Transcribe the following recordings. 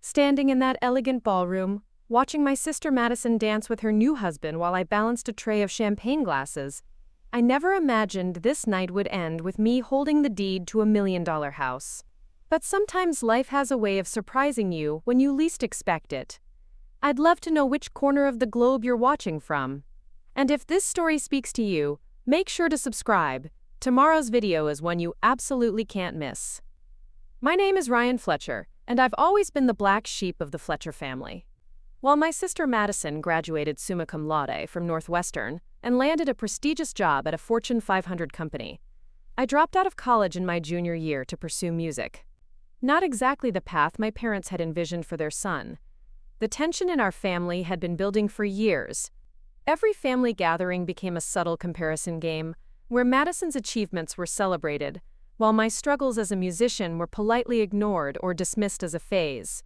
standing in that elegant ballroom, watching my sister Madison dance with her new husband while I balanced a tray of champagne glasses. I never imagined this night would end with me holding the deed to $1 million house. But sometimes life has a way of surprising you when you least expect it. I'd love to know which corner of the globe you're watching from. And if this story speaks to you, make sure to subscribe. Tomorrow's video is one you absolutely can't miss. My name is Ryan Fletcher, and I've always been the black sheep of the Fletcher family. While my sister Madison graduated summa cum laude from Northwestern and landed a prestigious job at a Fortune 500 company, I dropped out of college in my junior year to pursue music. Not exactly the path my parents had envisioned for their son. The tension in our family had been building for years. Every family gathering became a subtle comparison game, where Madison's achievements were celebrated, while my struggles as a musician were politely ignored or dismissed as a phase.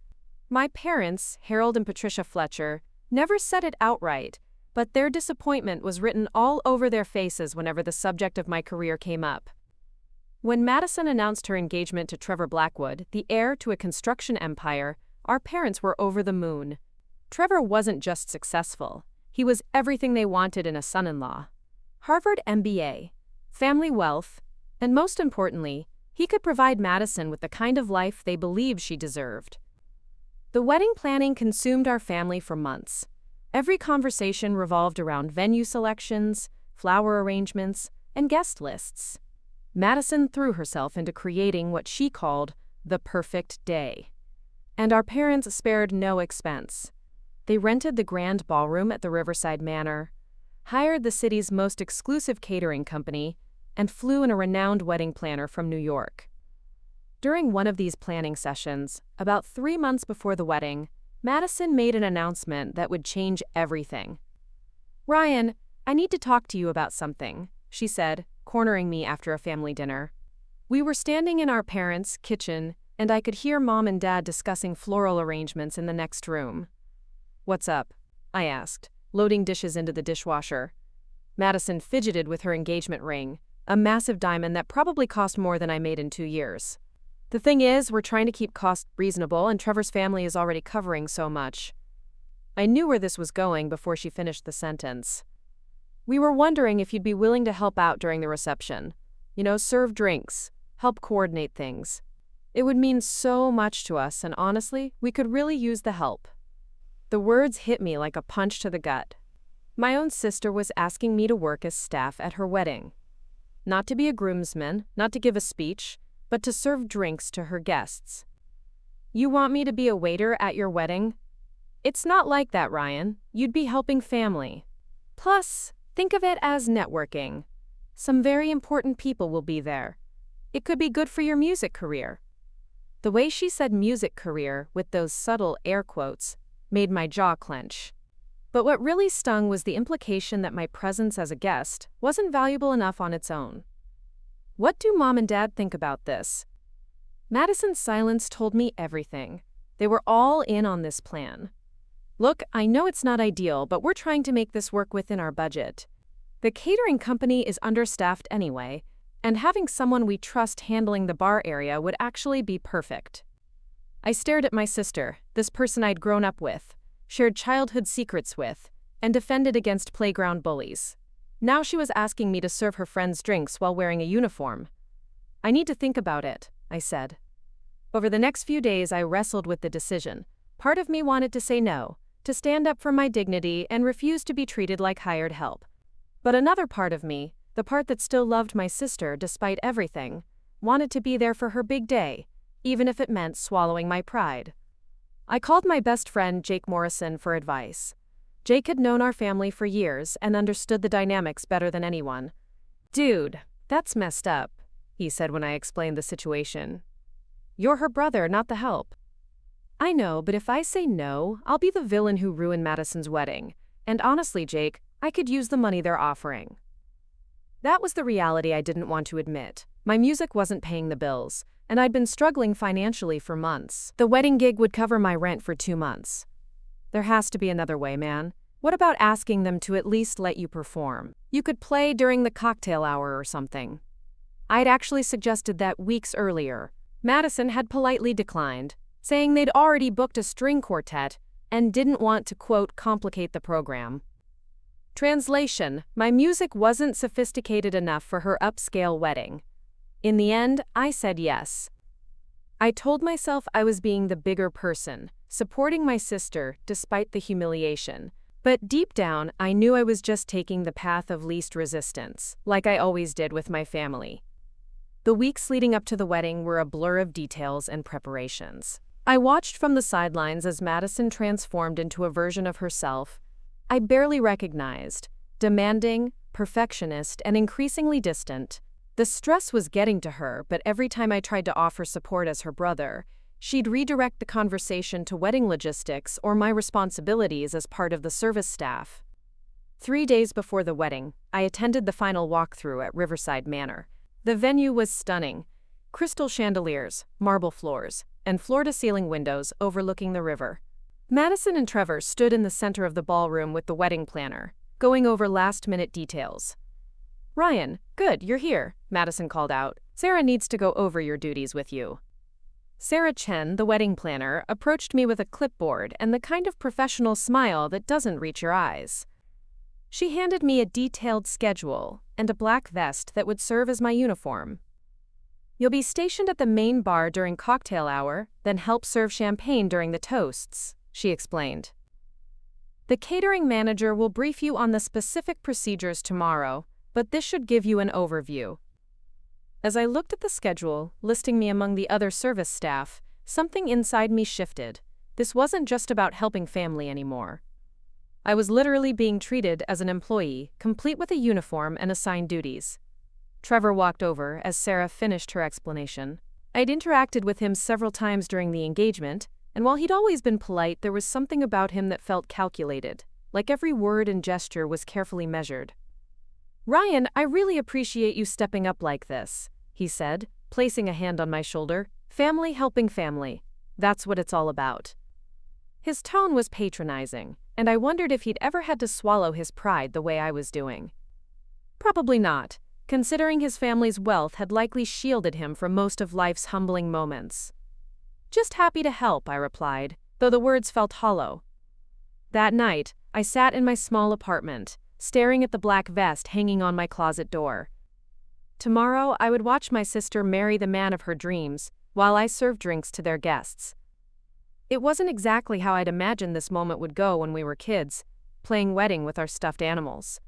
My parents, Harold and Patricia Fletcher, never said it outright, but their disappointment was written all over their faces whenever the subject of my career came up. When Madison announced her engagement to Trevor Blackwood, the heir to a construction empire, our parents were over the moon. Trevor wasn't just successful, he was everything they wanted in a son-in-law. Harvard MBA, family wealth, and most importantly, he could provide Madison with the kind of life they believed she deserved. The wedding planning consumed our family for months. Every conversation revolved around venue selections, flower arrangements, and guest lists. Madison threw herself into creating what she called the perfect day. And our parents spared no expense. They rented the grand ballroom at the Riverside Manor, hired the city's most exclusive catering company, and flew in a renowned wedding planner from New York. During one of these planning sessions, about 3 months before the wedding, Madison made an announcement that would change everything. "Ryan, I need to talk to you about something," she said, cornering me after a family dinner. We were standing in our parents' kitchen, and I could hear Mom and Dad discussing floral arrangements in the next room. "What's up?" I asked, loading dishes into the dishwasher. Madison fidgeted with her engagement ring, a massive diamond that probably cost more than I made in 2 years. "The thing is, we're trying to keep costs reasonable, and Trevor's family is already covering so much." I knew where this was going before she finished the sentence. "We were wondering if you'd be willing to help out during the reception. Serve drinks, help coordinate things. It would mean so much to us, and honestly, we could really use the help." The words hit me like a punch to the gut. My own sister was asking me to work as staff at her wedding. Not to be a groomsman, not to give a speech, but to serve drinks to her guests. "You want me to be a waiter at your wedding?" "It's not like that, Ryan. You'd be helping family. Plus, think of it as networking. Some very important people will be there. It could be good for your music career." The way she said music career, with those subtle air quotes, made my jaw clench. But what really stung was the implication that my presence as a guest wasn't valuable enough on its own. "What do Mom and Dad think about this?" Madison's silence told me everything. They were all in on this plan. "Look, I know it's not ideal, but we're trying to make this work within our budget. The catering company is understaffed anyway, and having someone we trust handling the bar area would actually be perfect." I stared at my sister, this person I'd grown up with, shared childhood secrets with, and defended against playground bullies. Now she was asking me to serve her friends drinks while wearing a uniform. "I need to think about it," I said. Over the next few days, I wrestled with the decision. Part of me wanted to say no, to stand up for my dignity and refuse to be treated like hired help. But another part of me, the part that still loved my sister despite everything, wanted to be there for her big day, even if it meant swallowing my pride. I called my best friend Jake Morrison for advice. Jake had known our family for years and understood the dynamics better than anyone. "Dude, that's messed up," he said when I explained the situation. "You're her brother, not the help." "I know, but if I say no, I'll be the villain who ruined Madison's wedding. And honestly, Jake, I could use the money they're offering." That was the reality I didn't want to admit. My music wasn't paying the bills, and I'd been struggling financially for months. The wedding gig would cover my rent for 2 months. "There has to be another way, man. What about asking them to at least let you perform? You could play during the cocktail hour or something." I'd actually suggested that weeks earlier. Madison had politely declined. saying they'd already booked a string quartet and didn't want to, quote, complicate the program. Translation: my music wasn't sophisticated enough for her upscale wedding. In the end, I said yes. I told myself I was being the bigger person, supporting my sister despite the humiliation. But deep down, I knew I was just taking the path of least resistance, like I always did with my family. The weeks leading up to the wedding were a blur of details and preparations. I watched from the sidelines as Madison transformed into a version of herself I barely recognized, demanding, perfectionist, and increasingly distant. The stress was getting to her, but every time I tried to offer support as her brother, she'd redirect the conversation to wedding logistics or my responsibilities as part of the service staff. 3 days before the wedding, I attended the final walkthrough at Riverside Manor. The venue was stunning. Crystal chandeliers, marble floors, and floor-to-ceiling windows overlooking the river. Madison and Trevor stood in the center of the ballroom with the wedding planner, going over last-minute details. "Ryan, good, you're here," Madison called out. "Sarah needs to go over your duties with you." Sarah Chen, the wedding planner, approached me with a clipboard and the kind of professional smile that doesn't reach your eyes. She handed me a detailed schedule and a black vest that would serve as my uniform. "You'll be stationed at the main bar during cocktail hour, then help serve champagne during the toasts," she explained. "The catering manager will brief you on the specific procedures tomorrow, but this should give you an overview." As I looked at the schedule, listing me among the other service staff, something inside me shifted. This wasn't just about helping family anymore. I was literally being treated as an employee, complete with a uniform and assigned duties. Trevor walked over as Sarah finished her explanation. I'd interacted with him several times during the engagement, and while he'd always been polite, there was something about him that felt calculated, like every word and gesture was carefully measured. "Ryan, I really appreciate you stepping up like this," he said, placing a hand on my shoulder. "Family helping family. That's what it's all about." His tone was patronizing, and I wondered if he'd ever had to swallow his pride the way I was doing. Probably not, considering his family's wealth had likely shielded him from most of life's humbling moments. "Just happy to help," I replied, though the words felt hollow. That night, I sat in my small apartment, staring at the black vest hanging on my closet door. Tomorrow, I would watch my sister marry the man of her dreams, while I served drinks to their guests. It wasn't exactly how I'd imagined this moment would go when we were kids, playing wedding with our stuffed animals.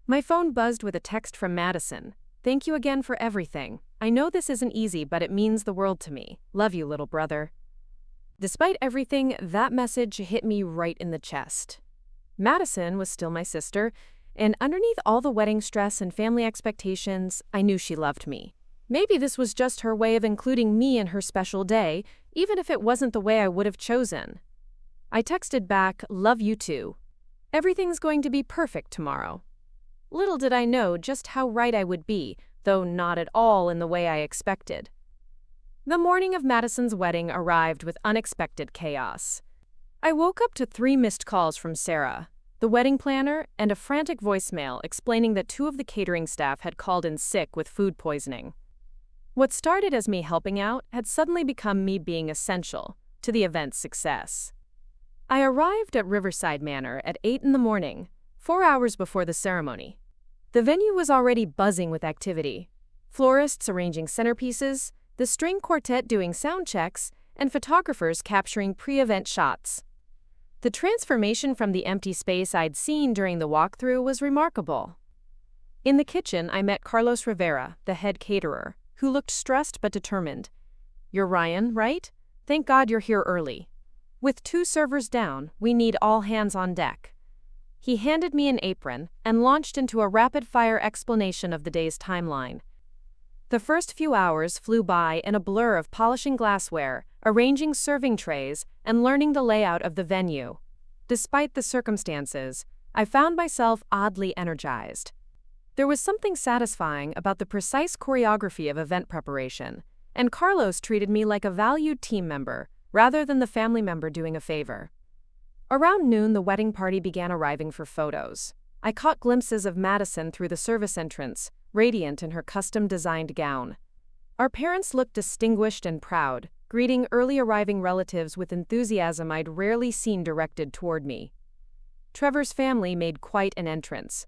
My phone buzzed with a text from Madison. "Thank you again for everything. I know this isn't easy, but it means the world to me. Love you, little brother." Despite everything, that message hit me right in the chest. Madison was still my sister, and underneath all the wedding stress and family expectations, I knew she loved me. Maybe this was just her way of including me in her special day, even if it wasn't the way I would have chosen. I texted back, "Love you too. Everything's going to be perfect tomorrow." Little did I know just how right I would be, though not at all in the way I expected. The morning of Madison's wedding arrived with unexpected chaos. I woke up to 3 missed calls from Sarah, the wedding planner, and a frantic voicemail explaining that 2 of the catering staff had called in sick with food poisoning. What started as me helping out had suddenly become me being essential to the event's success. I arrived at Riverside Manor at 8 in the morning, 4 hours before the ceremony. The venue was already buzzing with activity. Florists arranging centerpieces, the string quartet doing sound checks, and photographers capturing pre-event shots. The transformation from the empty space I'd seen during the walkthrough was remarkable. In the kitchen, I met Carlos Rivera, the head caterer, who looked stressed but determined. "You're Ryan, right? Thank God you're here early. With 2 servers down, we need all hands on deck." He handed me an apron and launched into a rapid-fire explanation of the day's timeline. The first few hours flew by in a blur of polishing glassware, arranging serving trays, and learning the layout of the venue. Despite the circumstances, I found myself oddly energized. There was something satisfying about the precise choreography of event preparation, and Carlos treated me like a valued team member, rather than the family member doing a favor. Around noon, the wedding party began arriving for photos. I caught glimpses of Madison through the service entrance, radiant in her custom-designed gown. Our parents looked distinguished and proud, greeting early arriving relatives with enthusiasm I'd rarely seen directed toward me. Trevor's family made quite an entrance.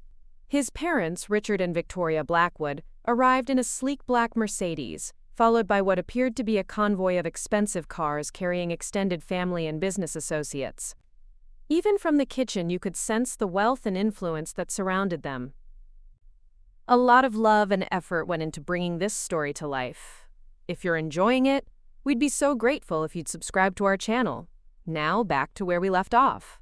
His parents, Richard and Victoria Blackwood, arrived in a sleek black Mercedes, followed by what appeared to be a convoy of expensive cars carrying extended family and business associates. Even from the kitchen you could sense the wealth and influence that surrounded them. A lot of love and effort went into bringing this story to life. If you're enjoying it, we'd be so grateful if you'd subscribe to our channel. Now back to where we left off.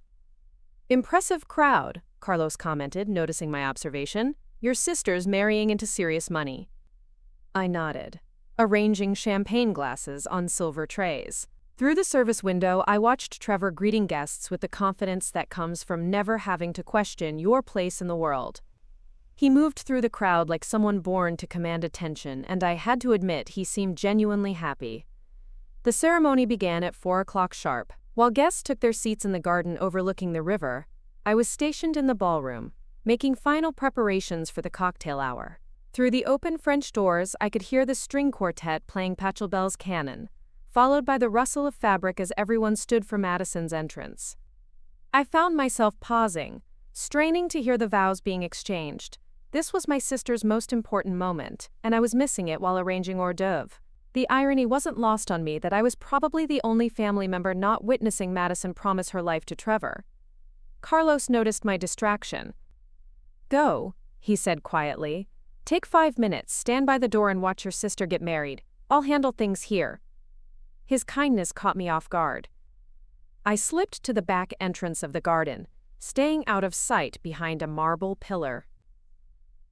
"Impressive crowd," Carlos commented, noticing my observation. "Your sister's marrying into serious money." I nodded, arranging champagne glasses on silver trays. Through the service window, I watched Trevor greeting guests with the confidence that comes from never having to question your place in the world. He moved through the crowd like someone born to command attention, and I had to admit he seemed genuinely happy. The ceremony began at 4 o'clock sharp. While guests took their seats in the garden overlooking the river, I was stationed in the ballroom, making final preparations for the cocktail hour. Through the open French doors, I could hear the string quartet playing Pachelbel's Canon, followed by the rustle of fabric as everyone stood for Madison's entrance. I found myself pausing, straining to hear the vows being exchanged. This was my sister's most important moment, and I was missing it while arranging hors d'oeuvre. The irony wasn't lost on me that I was probably the only family member not witnessing Madison promise her life to Trevor. Carlos noticed my distraction. "Go," he said quietly. "Take 5 minutes, stand by the door and watch your sister get married. I'll handle things here." His kindness caught me off guard. I slipped to the back entrance of the garden, staying out of sight behind a marble pillar.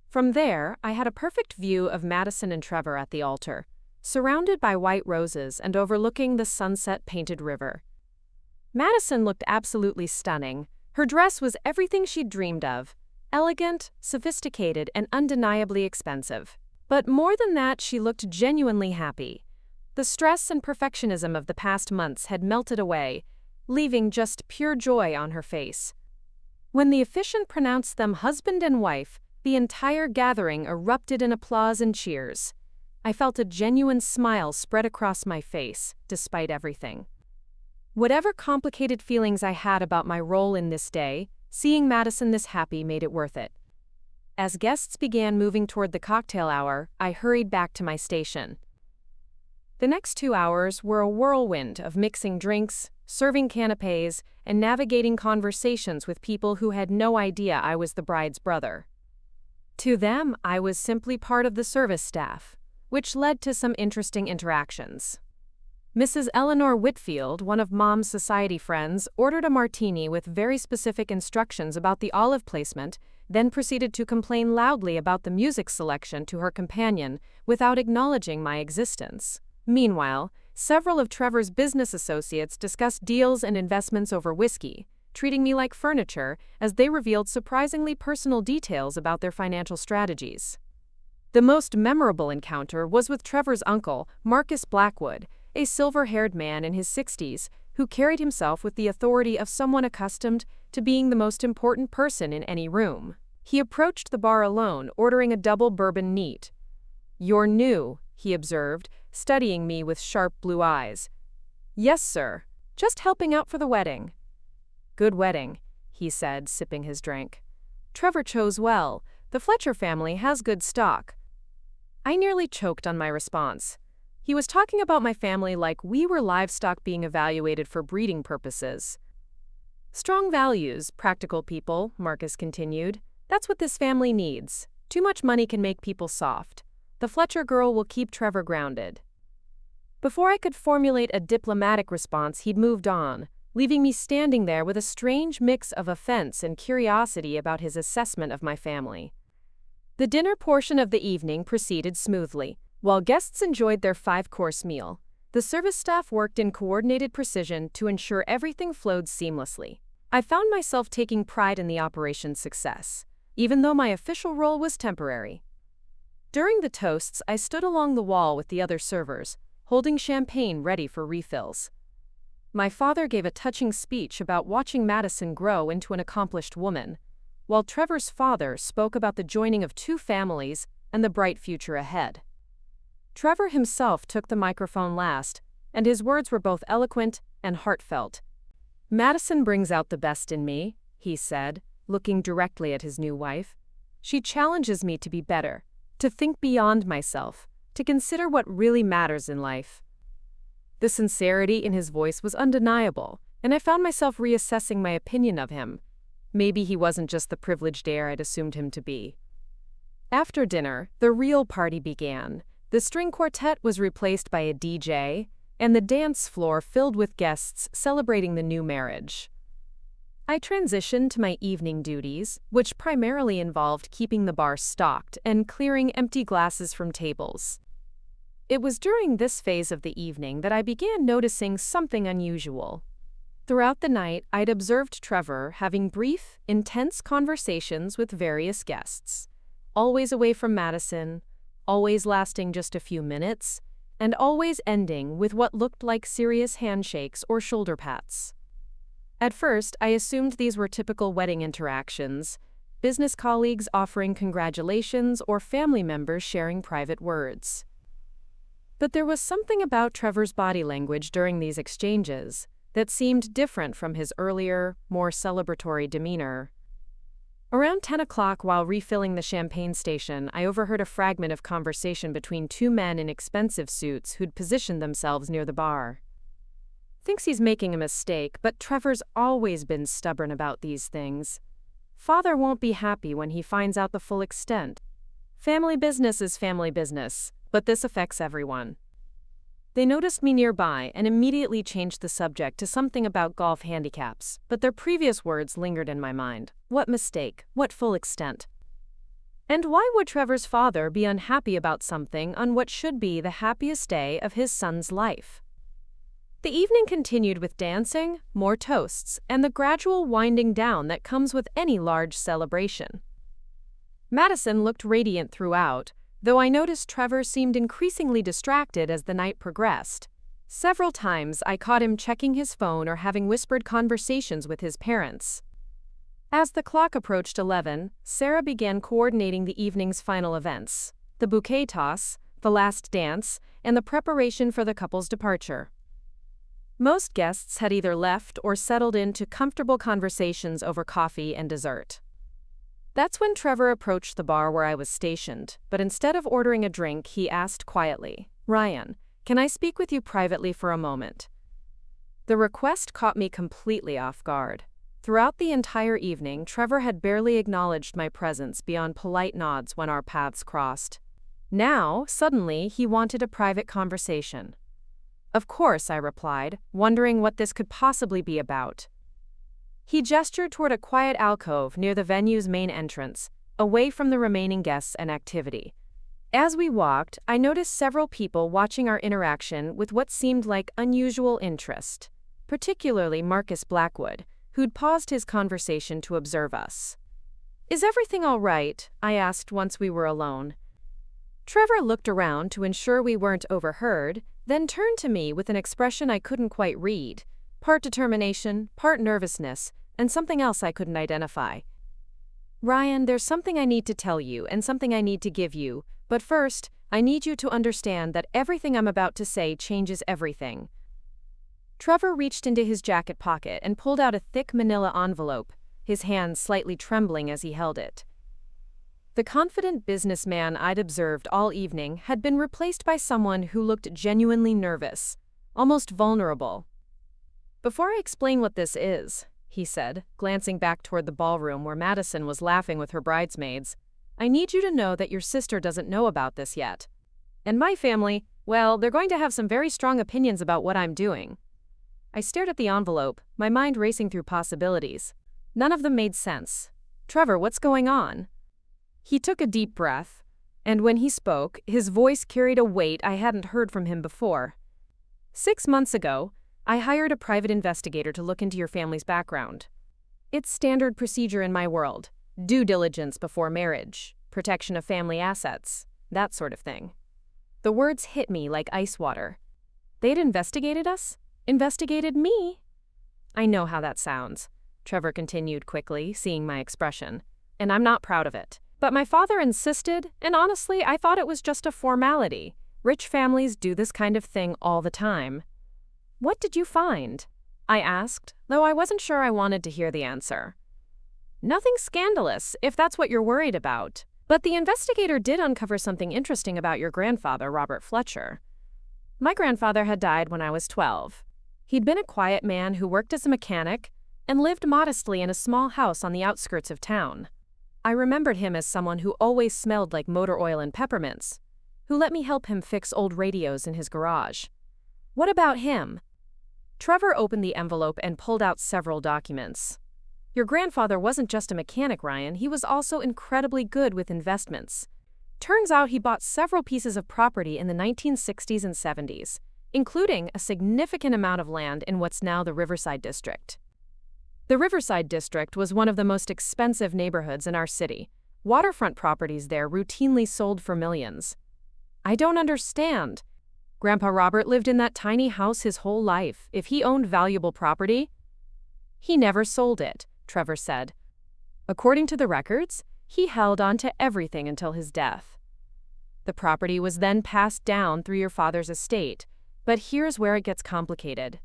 From there, I had a perfect view of Madison and Trevor at the altar, surrounded by white roses and overlooking the sunset-painted river. Madison looked absolutely stunning. Her dress was everything she'd dreamed of, elegant, sophisticated, and undeniably expensive. But more than that, she looked genuinely happy. The stress and perfectionism of the past months had melted away, leaving just pure joy on her face. When the officiant pronounced them husband and wife, the entire gathering erupted in applause and cheers. I felt a genuine smile spread across my face, despite everything. Whatever complicated feelings I had about my role in this day, seeing Madison this happy made it worth it. As guests began moving toward the cocktail hour, I hurried back to my station. The next 2 hours were a whirlwind of mixing drinks, serving canapés, and navigating conversations with people who had no idea I was the bride's brother. To them, I was simply part of the service staff, which led to some interesting interactions. Mrs. Eleanor Whitfield, one of Mom's society friends, ordered a martini with very specific instructions about the olive placement, then proceeded to complain loudly about the music selection to her companion without acknowledging my existence. Meanwhile, several of Trevor's business associates discussed deals and investments over whiskey, treating me like furniture as they revealed surprisingly personal details about their financial strategies. The most memorable encounter was with Trevor's uncle, Marcus Blackwood, a silver-haired man in his 60s who carried himself with the authority of someone accustomed to being the most important person in any room. He approached the bar alone, ordering a double bourbon neat. "You're new," he observed, studying me with sharp blue eyes. "Yes, sir. Just helping out for the wedding." "Good wedding," he said, sipping his drink. "Trevor chose well. The Fletcher family has good stock." I nearly choked on my response. He was talking about my family like we were livestock being evaluated for breeding purposes. "Strong values, practical people," Marcus continued. "That's what this family needs. Too much money can make people soft. The Fletcher girl will keep Trevor grounded." Before I could formulate a diplomatic response, he'd moved on, leaving me standing there with a strange mix of offense and curiosity about his assessment of my family. The dinner portion of the evening proceeded smoothly. While guests enjoyed their 5-course meal, the service staff worked in coordinated precision to ensure everything flowed seamlessly. I found myself taking pride in the operation's success, even though my official role was temporary. During the toasts, I stood along the wall with the other servers, holding champagne ready for refills. My father gave a touching speech about watching Madison grow into an accomplished woman, while Trevor's father spoke about the joining of 2 families and the bright future ahead. Trevor himself took the microphone last, and his words were both eloquent and heartfelt. "Madison brings out the best in me," he said, looking directly at his new wife. "She challenges me to be better, to think beyond myself, to consider what really matters in life." The sincerity in his voice was undeniable, and I found myself reassessing my opinion of him. Maybe he wasn't just the privileged heir I'd assumed him to be. After dinner, the real party began. The string quartet was replaced by a DJ, and the dance floor filled with guests celebrating the new marriage. I transitioned to my evening duties, which primarily involved keeping the bar stocked and clearing empty glasses from tables. It was during this phase of the evening that I began noticing something unusual. Throughout the night, I'd observed Trevor having brief, intense conversations with various guests, always away from Madison, always lasting just a few minutes, and always ending with what looked like serious handshakes or shoulder pats. At first, I assumed these were typical wedding interactions, business colleagues offering congratulations or family members sharing private words. But there was something about Trevor's body language during these exchanges that seemed different from his earlier, more celebratory demeanor. Around 10 o'clock, while refilling the champagne station, I overheard a fragment of conversation between two men in expensive suits who'd positioned themselves near the bar. "Thinks he's making a mistake, but Trevor's always been stubborn about these things. Father won't be happy when he finds out the full extent. Family business is family business, but this affects everyone." They noticed me nearby and immediately changed the subject to something about golf handicaps, but their previous words lingered in my mind. What mistake? What full extent? And why would Trevor's father be unhappy about something on what should be the happiest day of his son's life? The evening continued with dancing, more toasts, and the gradual winding down that comes with any large celebration. Madison looked radiant throughout, though I noticed Trevor seemed increasingly distracted as the night progressed. Several times I caught him checking his phone or having whispered conversations with his parents. As the clock approached 11, Sarah began coordinating the evening's final events: the bouquet toss, the last dance, and the preparation for the couple's departure. Most guests had either left or settled into comfortable conversations over coffee and dessert. That's when Trevor approached the bar where I was stationed, but instead of ordering a drink, he asked quietly, "Ryan, can I speak with you privately for a moment?" The request caught me completely off guard. Throughout the entire evening, Trevor had barely acknowledged my presence beyond polite nods when our paths crossed. Now, suddenly, he wanted a private conversation. "Of course," I replied, wondering what this could possibly be about. He gestured toward a quiet alcove near the venue's main entrance, away from the remaining guests and activity. As we walked, I noticed several people watching our interaction with what seemed like unusual interest, particularly Marcus Blackwood, who'd paused his conversation to observe us. "Is everything all right?" I asked once we were alone. Trevor looked around to ensure we weren't overheard, then turned to me with an expression I couldn't quite read. Part determination, part nervousness, and something else I couldn't identify. "Ryan, there's something I need to tell you and something I need to give you, but first, I need you to understand that everything I'm about to say changes everything." Trevor reached into his jacket pocket and pulled out a thick manila envelope, his hands slightly trembling as he held it. The confident businessman I'd observed all evening had been replaced by someone who looked genuinely nervous, almost vulnerable. "Before I explain what this is," he said, glancing back toward the ballroom where Madison was laughing with her bridesmaids, "I need you to know that your sister doesn't know about this yet. And my family, well, they're going to have some very strong opinions about what I'm doing." I stared at the envelope, my mind racing through possibilities. None of them made sense. "Trevor, what's going on?" He took a deep breath, and when he spoke, his voice carried a weight I hadn't heard from him before. "6 months ago, I hired a private investigator to look into your family's background. It's standard procedure in my world. Due diligence before marriage, protection of family assets, that sort of thing." The words hit me like ice water. They'd investigated us? Investigated me? "I know how that sounds," Trevor continued quickly, seeing my expression, "and I'm not proud of it. But my father insisted, and honestly, I thought it was just a formality. Rich families do this kind of thing all the time." What did you find? I asked, though I wasn't sure I wanted to hear the answer. Nothing scandalous, if that's what you're worried about. But the investigator did uncover something interesting about your grandfather, Robert Fletcher. My grandfather had died when I was 12. He'd been a quiet man who worked as a mechanic and lived modestly in a small house on the outskirts of town. I remembered him as someone who always smelled like motor oil and peppermints, who let me help him fix old radios in his garage. What about him? Trevor opened the envelope and pulled out several documents. Your grandfather wasn't just a mechanic, Ryan, he was also incredibly good with investments. Turns out he bought several pieces of property in the 1960s and 70s, including a significant amount of land in what's now the Riverside District. The Riverside District was one of the most expensive neighborhoods in our city. Waterfront properties there routinely sold for millions. I don't understand. Grandpa Robert lived in that tiny house his whole life. If he owned valuable property, he never sold it, Trevor said. According to the records, he held on to everything until his death. The property was then passed down through your father's estate, but here's where it gets complicated.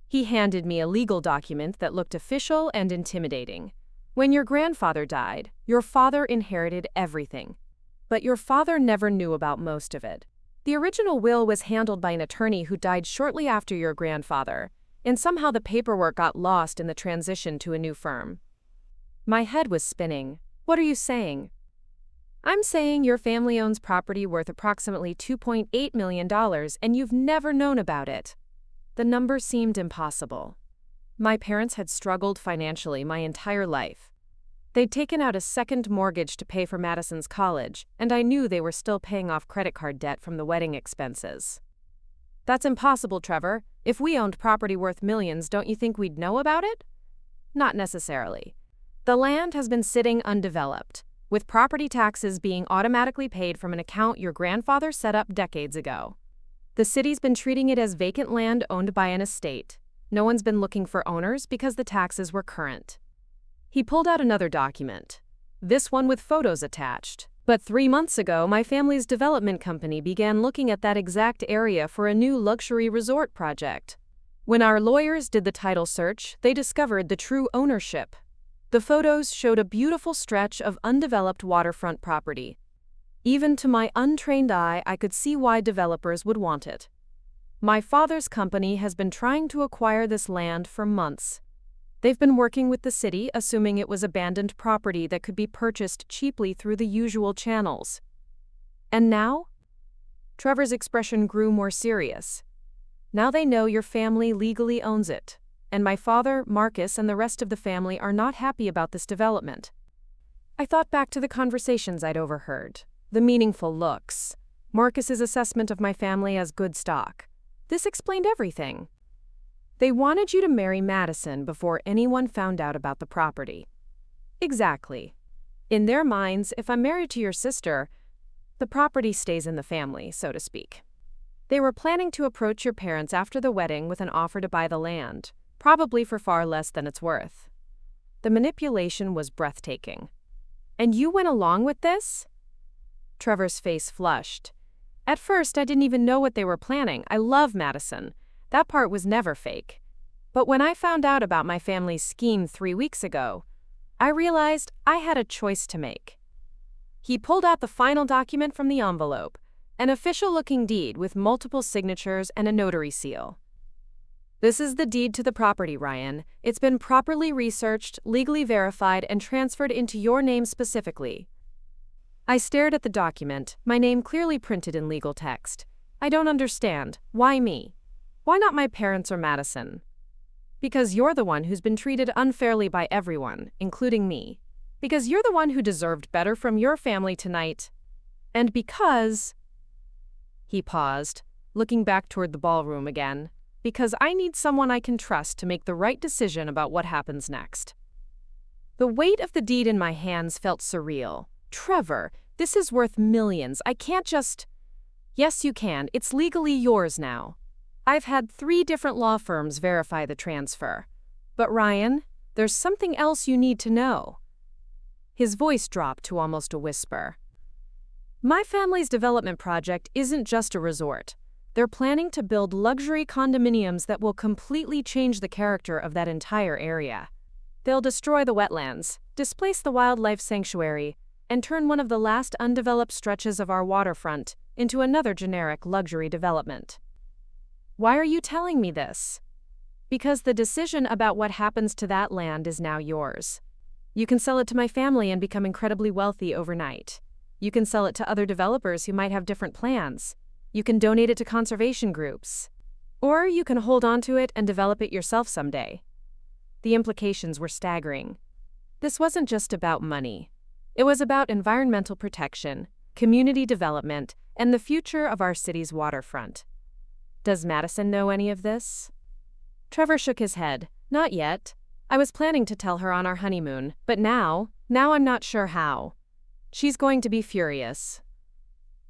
He handed me a legal document that looked official and intimidating. When your grandfather died, your father inherited everything. But your father never knew about most of it. The original will was handled by an attorney who died shortly after your grandfather, and somehow the paperwork got lost in the transition to a new firm. My head was spinning. What are you saying? I'm saying your family owns property worth approximately $2.8 million and you've never known about it. The number seemed impossible. My parents had struggled financially my entire life. They'd taken out a second mortgage to pay for Madison's college, and I knew they were still paying off credit card debt from the wedding expenses. That's impossible, Trevor. If we owned property worth millions, don't you think we'd know about it? Not necessarily. The land has been sitting undeveloped, with property taxes being automatically paid from an account your grandfather set up decades ago. The city's been treating it as vacant land owned by an estate. No one's been looking for owners because the taxes were current. He pulled out another document, this one with photos attached. But 3 months ago, my family's development company began looking at that exact area for a new luxury resort project. When our lawyers did the title search, they discovered the true ownership. The photos showed a beautiful stretch of undeveloped waterfront property. Even to my untrained eye, I could see why developers would want it. My father's company has been trying to acquire this land for months. They've been working with the city, assuming it was abandoned property that could be purchased cheaply through the usual channels. And now? Trevor's expression grew more serious. Now they know your family legally owns it, and my father, Marcus, and the rest of the family are not happy about this development. I thought back to the conversations I'd overheard, the meaningful looks, Marcus's assessment of my family as good stock. This explained everything. They wanted you to marry Madison before anyone found out about the property. Exactly. In their minds, if I'm married to your sister, the property stays in the family, so to speak. They were planning to approach your parents after the wedding with an offer to buy the land, probably for far less than it's worth. The manipulation was breathtaking. And you went along with this? Trevor's face flushed. At first, I didn't even know what they were planning. I love Madison. That part was never fake. But when I found out about my family's scheme 3 weeks ago, I realized I had a choice to make. He pulled out the final document from the envelope, an official-looking deed with multiple signatures and a notary seal. This is the deed to the property, Ryan. It's been properly researched, legally verified, and transferred into your name specifically. I stared at the document, my name clearly printed in legal text. I don't understand. Why me? Why not my parents or Madison? Because you're the one who's been treated unfairly by everyone, including me. Because you're the one who deserved better from your family tonight. And because... He paused, looking back toward the ballroom again. Because I need someone I can trust to make the right decision about what happens next. The weight of the deed in my hands felt surreal. Trevor, this is worth millions. I can't just... Yes, you can. It's legally yours now. I've had 3 different law firms verify the transfer. But Ryan, there's something else you need to know. His voice dropped to almost a whisper. My family's development project isn't just a resort. They're planning to build luxury condominiums that will completely change the character of that entire area. They'll destroy the wetlands, displace the wildlife sanctuary, and turn one of the last undeveloped stretches of our waterfront into another generic luxury development. Why are you telling me this? Because the decision about what happens to that land is now yours. You can sell it to my family and become incredibly wealthy overnight. You can sell it to other developers who might have different plans. You can donate it to conservation groups. Or you can hold on to it and develop it yourself someday. The implications were staggering. This wasn't just about money. It was about environmental protection, community development, and the future of our city's waterfront. Does Madison know any of this? Trevor shook his head. Not yet. I was planning to tell her on our honeymoon, but now I'm not sure how. She's going to be furious.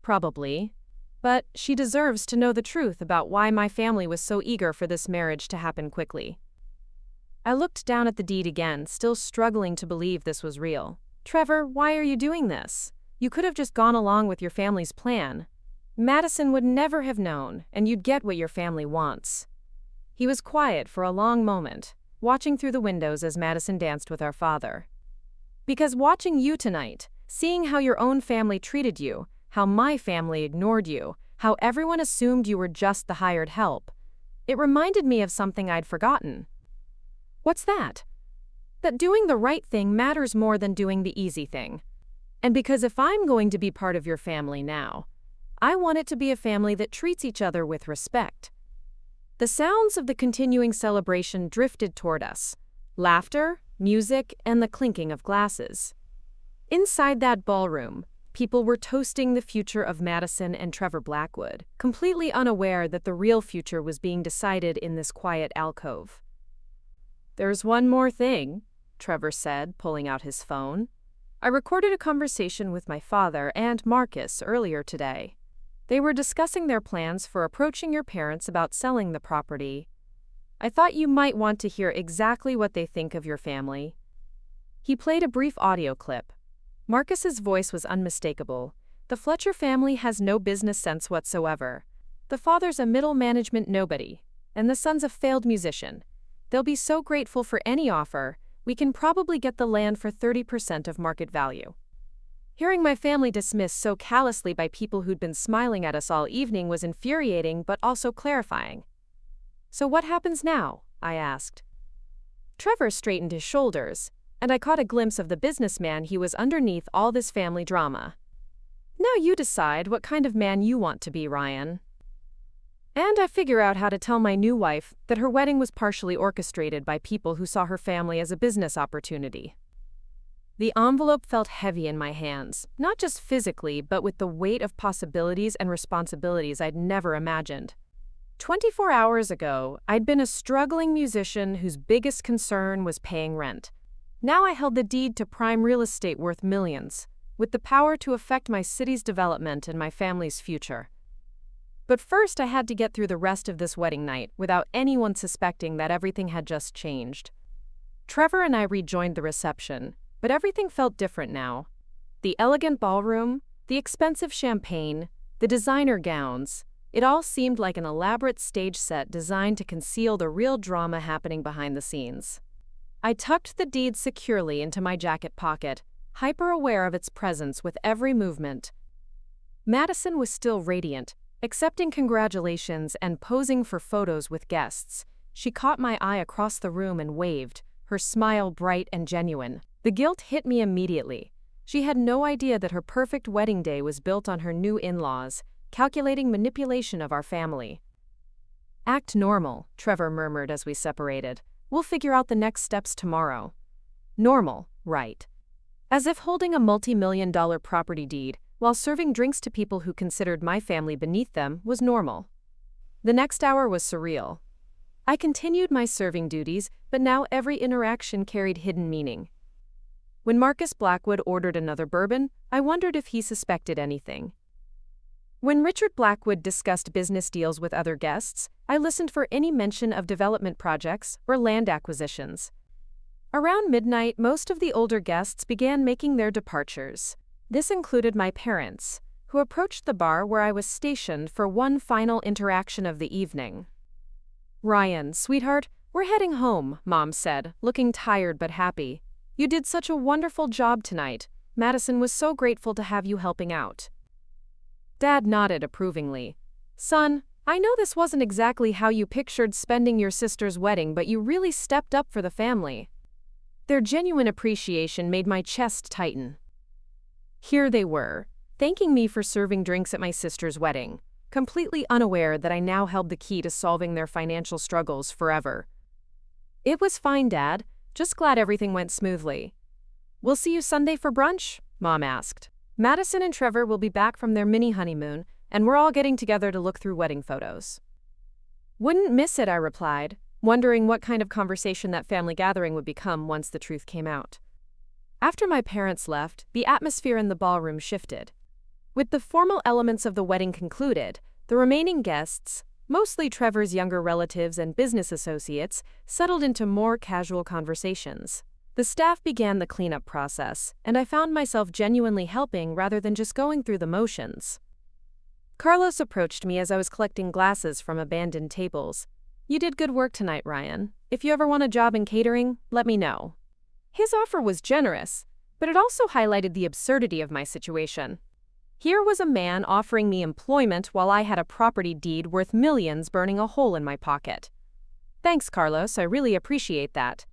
Probably. But she deserves to know the truth about why my family was so eager for this marriage to happen quickly. I looked down at the deed again, still struggling to believe this was real. Trevor, why are you doing this? You could have just gone along with your family's plan. Madison would never have known, and you'd get what your family wants. He was quiet for a long moment, watching through the windows as Madison danced with our father. Because watching you tonight, seeing how your own family treated you, how my family ignored you, how everyone assumed you were just the hired help, it reminded me of something I'd forgotten. What's that? That doing the right thing matters more than doing the easy thing. And because if I'm going to be part of your family now, I want it to be a family that treats each other with respect. The sounds of the continuing celebration drifted toward us. Laughter, music, and the clinking of glasses. Inside that ballroom, people were toasting the future of Madison and Trevor Blackwood, completely unaware that the real future was being decided in this quiet alcove. "There's one more thing," Trevor said, pulling out his phone. "I recorded a conversation with my father and Marcus earlier today. They were discussing their plans for approaching your parents about selling the property. I thought you might want to hear exactly what they think of your family." He played a brief audio clip. Marcus's voice was unmistakable. The Fletcher family has no business sense whatsoever. The father's a middle management nobody, and the son's a failed musician. They'll be so grateful for any offer. We can probably get the land for 30% of market value. Hearing my family dismissed so callously by people who'd been smiling at us all evening was infuriating but also clarifying. "So what happens now?" I asked. Trevor straightened his shoulders, and I caught a glimpse of the businessman he was underneath all this family drama. "Now you decide what kind of man you want to be, Ryan. And I figure out how to tell my new wife that her wedding was partially orchestrated by people who saw her family as a business opportunity." The envelope felt heavy in my hands, not just physically, but with the weight of possibilities and responsibilities I'd never imagined. 24 hours ago, I'd been a struggling musician whose biggest concern was paying rent. Now I held the deed to prime real estate worth millions, with the power to affect my city's development and my family's future. But first I had to get through the rest of this wedding night without anyone suspecting that everything had just changed. Trevor and I rejoined the reception, but everything felt different now. The elegant ballroom, the expensive champagne, the designer gowns, it all seemed like an elaborate stage set designed to conceal the real drama happening behind the scenes. I tucked the deed securely into my jacket pocket, hyper-aware of its presence with every movement. Madison was still radiant, accepting congratulations and posing for photos with guests. She caught my eye across the room and waved, her smile bright and genuine. The guilt hit me immediately. She had no idea that her perfect wedding day was built on her new in-laws, calculating manipulation of our family. "Act normal," Trevor murmured as we separated. "We'll figure out the next steps tomorrow." Normal, right. As if holding a multi-million-dollar property deed while serving drinks to people who considered my family beneath them was normal. The next hour was surreal. I continued my serving duties, but now every interaction carried hidden meaning. When Marcus Blackwood ordered another bourbon, I wondered if he suspected anything. When Richard Blackwood discussed business deals with other guests, I listened for any mention of development projects or land acquisitions. Around midnight, most of the older guests began making their departures. This included my parents, who approached the bar where I was stationed for one final interaction of the evening. "Ryan, sweetheart, we're heading home," Mom said, looking tired but happy. "You did such a wonderful job tonight. Madison was so grateful to have you helping out." Dad nodded approvingly. "Son, I know this wasn't exactly how you pictured spending your sister's wedding, but you really stepped up for the family." Their genuine appreciation made my chest tighten. Here they were, thanking me for serving drinks at my sister's wedding, completely unaware that I now held the key to solving their financial struggles forever. "It was fine, Dad. Just glad everything went smoothly." "We'll see you Sunday for brunch?" Mom asked. "Madison and Trevor will be back from their mini honeymoon, and we're all getting together to look through wedding photos." "Wouldn't miss it," I replied, wondering what kind of conversation that family gathering would become once the truth came out. After my parents left, the atmosphere in the ballroom shifted. With the formal elements of the wedding concluded, the remaining guests, mostly Trevor's younger relatives and business associates, settled into more casual conversations. The staff began the cleanup process, and I found myself genuinely helping rather than just going through the motions. Carlos approached me as I was collecting glasses from abandoned tables. "You did good work tonight, Ryan. If you ever want a job in catering, let me know." His offer was generous, but it also highlighted the absurdity of my situation. Here was a man offering me employment while I had a property deed worth millions burning a hole in my pocket. "Thanks, Carlos, I really appreciate that."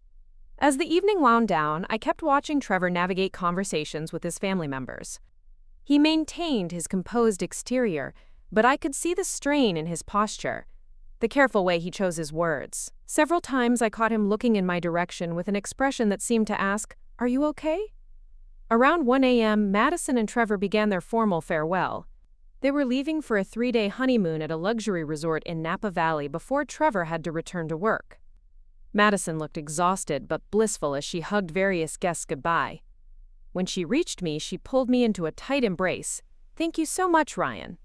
As the evening wound down, I kept watching Trevor navigate conversations with his family members. He maintained his composed exterior, but I could see the strain in his posture, the careful way he chose his words. Several times I caught him looking in my direction with an expression that seemed to ask, "Are you okay?" Around 1 a.m., Madison and Trevor began their formal farewell. They were leaving for a 3-day honeymoon at a luxury resort in Napa Valley before Trevor had to return to work. Madison looked exhausted but blissful as she hugged various guests goodbye. When she reached me, she pulled me into a tight embrace. "Thank you so much, Ryan.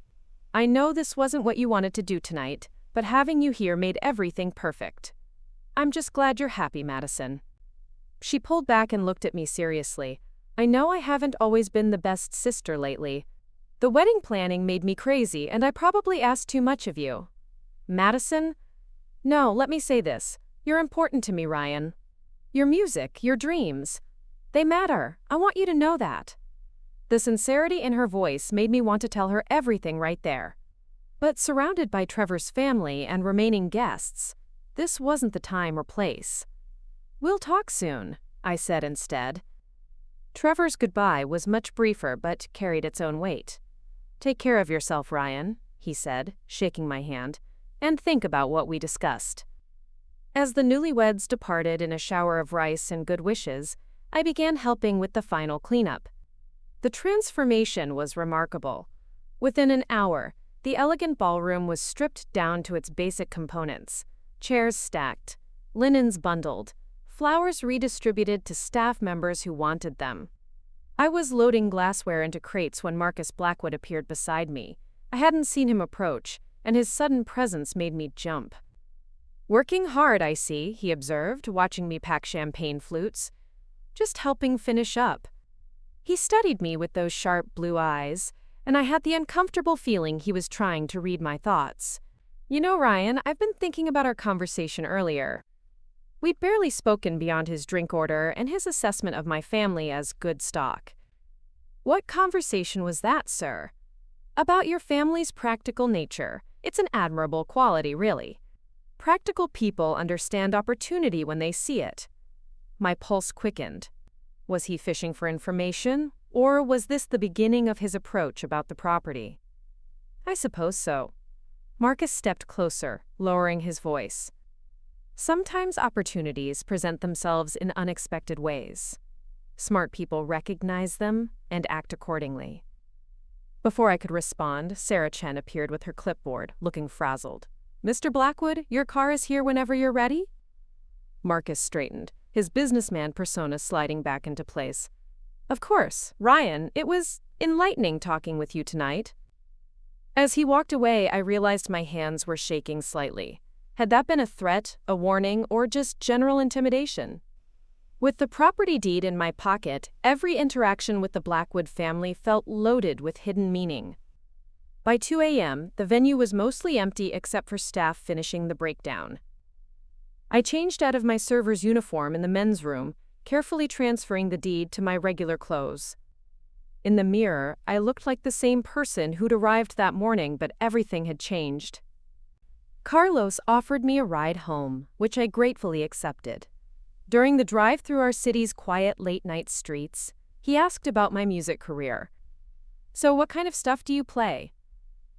I know this wasn't what you wanted to do tonight, but having you here made everything perfect. I'm just glad you're happy, Madison." She pulled back and looked at me seriously. "I know I haven't always been the best sister lately. The wedding planning made me crazy, and I probably asked too much of you." "Madison? No, let me say this. You're important to me, Ryan. Your music, your dreams, they matter. I want you to know that." The sincerity in her voice made me want to tell her everything right there. But surrounded by Trevor's family and remaining guests, this wasn't the time or place. "We'll talk soon," I said instead. Trevor's goodbye was much briefer but carried its own weight. "Take care of yourself, Ryan," he said, shaking my hand, "and think about what we discussed." As the newlyweds departed in a shower of rice and good wishes, I began helping with the final cleanup. The transformation was remarkable. Within an hour, the elegant ballroom was stripped down to its basic components: chairs stacked, linens bundled, flowers redistributed to staff members who wanted them. I was loading glassware into crates when Marcus Blackwood appeared beside me. I hadn't seen him approach, and his sudden presence made me jump. "Working hard, I see," he observed, watching me pack champagne flutes. "Just helping finish up." He studied me with those sharp blue eyes, and I had the uncomfortable feeling he was trying to read my thoughts. "You know, Ryan, I've been thinking about our conversation earlier." We'd barely spoken beyond his drink order and his assessment of my family as good stock. "What conversation was that, sir?" "About your family's practical nature. It's an admirable quality, really. Practical people understand opportunity when they see it." My pulse quickened. Was he fishing for information, or was this the beginning of his approach about the property? "I suppose so." Marcus stepped closer, lowering his voice. "Sometimes opportunities present themselves in unexpected ways. Smart people recognize them and act accordingly." Before I could respond, Sarah Chen appeared with her clipboard, looking frazzled. "Mr. Blackwood, your car is here whenever you're ready?" Marcus straightened, his businessman persona sliding back into place. "Of course, Ryan, it was enlightening talking with you tonight." As he walked away, I realized my hands were shaking slightly. Had that been a threat, a warning, or just general intimidation? With the property deed in my pocket, every interaction with the Blackwood family felt loaded with hidden meaning. By 2 a.m., the venue was mostly empty except for staff finishing the breakdown. I changed out of my server's uniform in the men's room, carefully transferring the deed to my regular clothes. In the mirror, I looked like the same person who'd arrived that morning, but everything had changed. Carlos offered me a ride home, which I gratefully accepted. During the drive through our city's quiet late-night streets, he asked about my music career. "So what kind of stuff do you play?"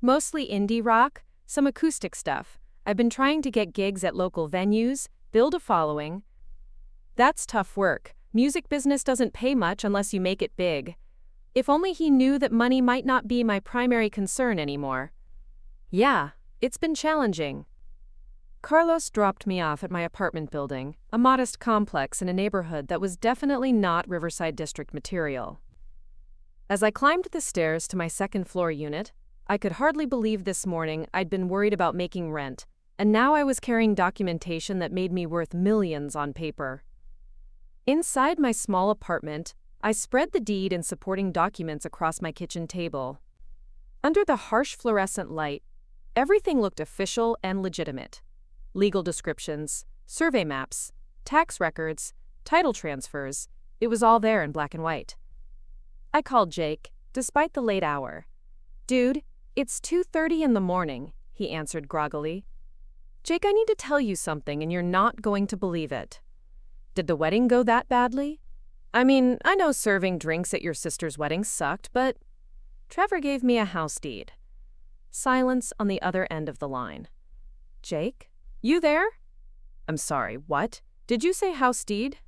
"Mostly indie rock, some acoustic stuff. I've been trying to get gigs at local venues, build a following." "That's tough work. Music business doesn't pay much unless you make it big." If only he knew that money might not be my primary concern anymore. "Yeah, it's been challenging." Carlos dropped me off at my apartment building, a modest complex in a neighborhood that was definitely not Riverside District material. As I climbed the stairs to my second-floor unit, I could hardly believe this morning I'd been worried about making rent, and now I was carrying documentation that made me worth millions on paper. Inside my small apartment, I spread the deed and supporting documents across my kitchen table. Under the harsh fluorescent light, everything looked official and legitimate. Legal descriptions, survey maps, tax records, title transfers, it was all there in black and white. I called Jake, despite the late hour. "Dude, it's 2:30 in the morning," he answered groggily. "Jake, I need to tell you something and you're not going to believe it." "Did the wedding go that badly?" "I mean, I know serving drinks at your sister's wedding sucked, but Trevor gave me a house deed." Silence on the other end of the line. "Jake? You there?" "I'm sorry, what? Did you say house deed?"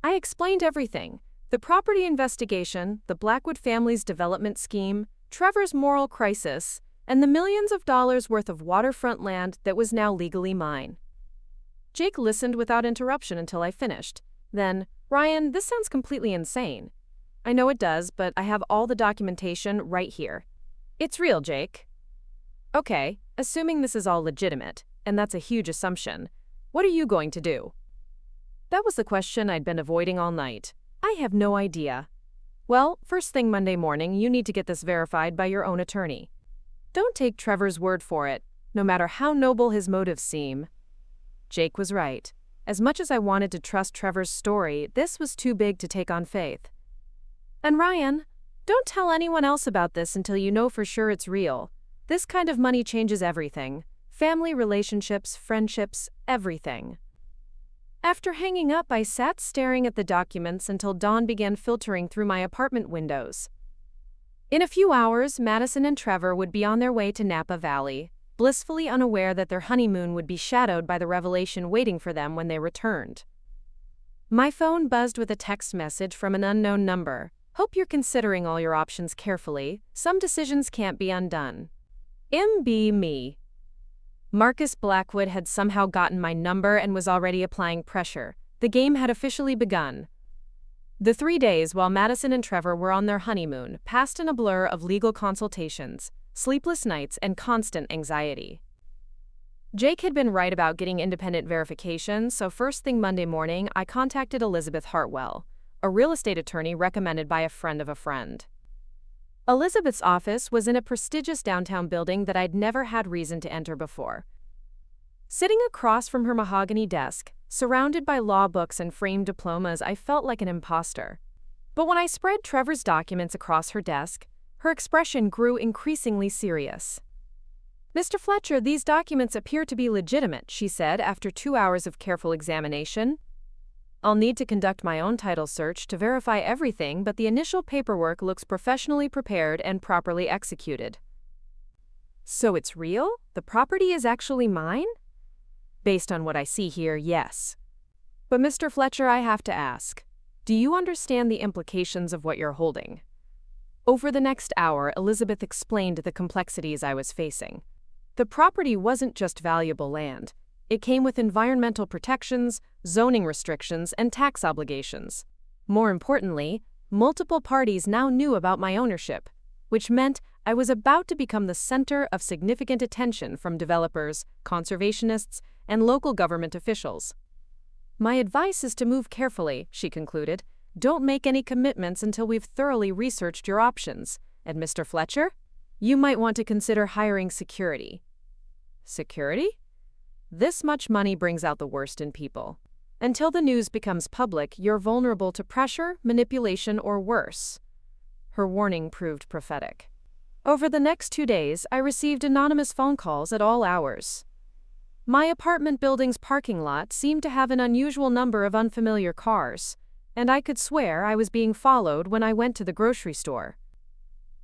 I explained everything. The property investigation, the Blackwood family's development scheme, Trevor's moral crisis, and the millions of dollars worth of waterfront land that was now legally mine. Jake listened without interruption until I finished. Then, "Ryan, this sounds completely insane." "I know it does, but I have all the documentation right here." "It's real, Jake." "Okay, assuming this is all legitimate, and that's a huge assumption, what are you going to do?" That was the question I'd been avoiding all night. "I have no idea." "Well, first thing Monday morning, you need to get this verified by your own attorney. Don't take Trevor's word for it, no matter how noble his motives seem." Jake was right. As much as I wanted to trust Trevor's story, this was too big to take on faith. "And Ryan, don't tell anyone else about this until you know for sure it's real. This kind of money changes everything. Family relationships, friendships, everything." After hanging up, I sat staring at the documents until dawn began filtering through my apartment windows. In a few hours, Madison and Trevor would be on their way to Napa Valley, blissfully unaware that their honeymoon would be shadowed by the revelation waiting for them when they returned. My phone buzzed with a text message from an unknown number. "Hope you're considering all your options carefully. Some decisions can't be undone. MB me." Marcus Blackwood had somehow gotten my number and was already applying pressure. The game had officially begun. The 3 days while Madison and Trevor were on their honeymoon passed in a blur of legal consultations, sleepless nights, and constant anxiety. Jake had been right about getting independent verification, so first thing Monday morning, I contacted Elizabeth Hartwell, a real estate attorney recommended by a friend of a friend. Elizabeth's office was in a prestigious downtown building that I'd never had reason to enter before. Sitting across from her mahogany desk, surrounded by law books and framed diplomas, I felt like an imposter. But when I spread Trevor's documents across her desk, her expression grew increasingly serious. "Mr. Fletcher, these documents appear to be legitimate," she said after 2 hours of careful examination. "I'll need to conduct my own title search to verify everything, but the initial paperwork looks professionally prepared and properly executed." "So it's real? The property is actually mine?" "Based on what I see here, yes. But Mr. Fletcher, I have to ask, do you understand the implications of what you're holding?" Over the next hour, Elizabeth explained the complexities I was facing. The property wasn't just valuable land. It came with environmental protections, zoning restrictions, and tax obligations. More importantly, multiple parties now knew about my ownership, which meant I was about to become the center of significant attention from developers, conservationists, and local government officials. "My advice is to move carefully," she concluded. "Don't make any commitments until we've thoroughly researched your options. And Mr. Fletcher?" You might want to consider hiring security. Security? This much money brings out the worst in people. Until the news becomes public, you're vulnerable to pressure, manipulation, or worse. Her warning proved prophetic. Over the next 2 days, I received anonymous phone calls at all hours. My apartment building's parking lot seemed to have an unusual number of unfamiliar cars, and I could swear I was being followed when I went to the grocery store.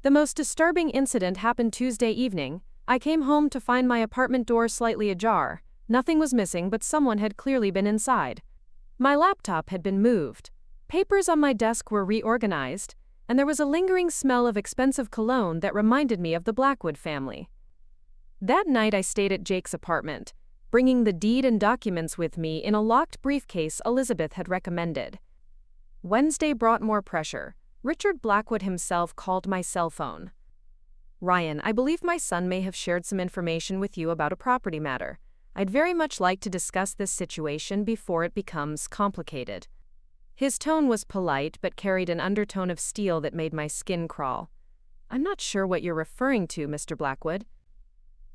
The most disturbing incident happened Tuesday evening. I came home to find my apartment door slightly ajar. Nothing was missing, but someone had clearly been inside. My laptop had been moved. Papers on my desk were reorganized, and there was a lingering smell of expensive cologne that reminded me of the Blackwood family. That night I stayed at Jake's apartment, bringing the deed and documents with me in a locked briefcase Elizabeth had recommended. Wednesday brought more pressure. Richard Blackwood himself called my cell phone. "Ryan, I believe my son may have shared some information with you about a property matter. I'd very much like to discuss this situation before it becomes complicated." His tone was polite but carried an undertone of steel that made my skin crawl. "I'm not sure what you're referring to, Mr. Blackwood."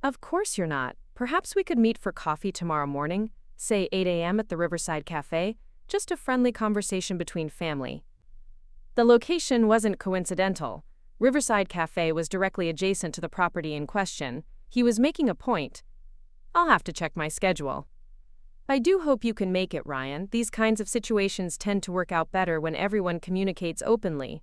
"Of course you're not. Perhaps we could meet for coffee tomorrow morning, say 8 a.m. at the Riverside Cafe, just a friendly conversation between family." The location wasn't coincidental. Riverside Cafe was directly adjacent to the property in question. He was making a point. "I'll have to check my schedule." "I do hope you can make it, Ryan. These kinds of situations tend to work out better when everyone communicates openly."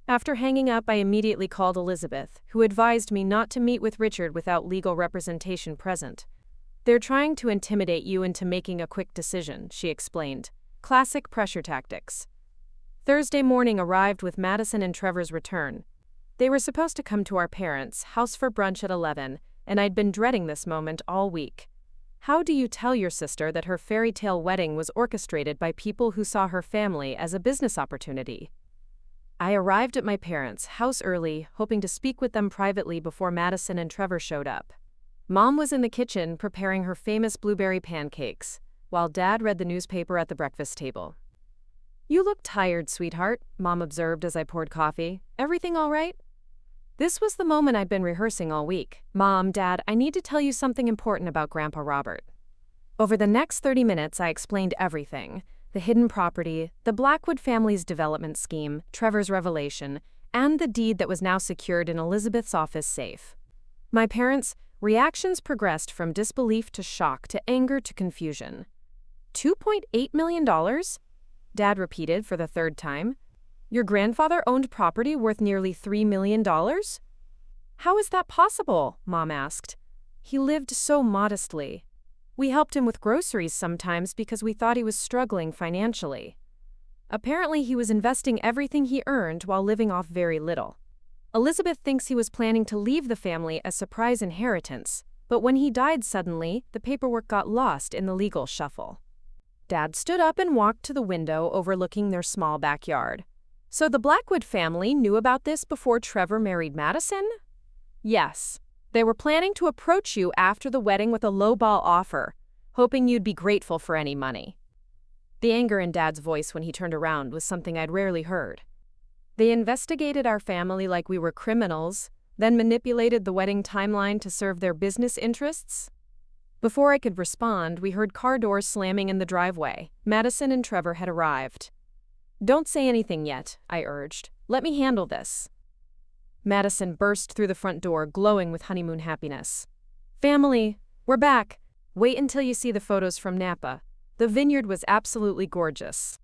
After hanging up, I immediately called Elizabeth, who advised me not to meet with Richard without legal representation present. "They're trying to intimidate you into making a quick decision," she explained. Classic pressure tactics. Thursday morning arrived with Madison and Trevor's return. They were supposed to come to our parents' house for brunch at 11, and I'd been dreading this moment all week. How do you tell your sister that her fairy tale wedding was orchestrated by people who saw her family as a business opportunity? I arrived at my parents' house early, hoping to speak with them privately before Madison and Trevor showed up. Mom was in the kitchen preparing her famous blueberry pancakes, while Dad read the newspaper at the breakfast table. "You look tired, sweetheart," Mom observed as I poured coffee. "Everything all right?" This was the moment I'd been rehearsing all week. "Mom, Dad, I need to tell you something important about Grandpa Robert." Over the next 30 minutes, I explained everything: the hidden property, the Blackwood family's development scheme, Trevor's revelation, and the deed that was now secured in Elizabeth's office safe. My parents' reactions progressed from disbelief to shock to anger to confusion. $2.8 million? Dad repeated for the third time. "Your grandfather owned property worth nearly $3 million? How is that possible?" Mom asked. "He lived so modestly. We helped him with groceries sometimes because we thought he was struggling financially. Apparently he was investing everything he earned while living off very little. Elizabeth thinks he was planning to leave the family a surprise inheritance, but when he died suddenly, the paperwork got lost in the legal shuffle." Dad stood up and walked to the window overlooking their small backyard. "So the Blackwood family knew about this before Trevor married Madison?" "Yes. They were planning to approach you after the wedding with a lowball offer, hoping you'd be grateful for any money." The anger in Dad's voice when he turned around was something I'd rarely heard. "They investigated our family like we were criminals, then manipulated the wedding timeline to serve their business interests?" Before I could respond, we heard car doors slamming in the driveway. Madison and Trevor had arrived. "Don't say anything yet," I urged. "Let me handle this." Madison burst through the front door, glowing with honeymoon happiness. "Family, we're back. Wait until you see the photos from Napa. The vineyard was absolutely gorgeous."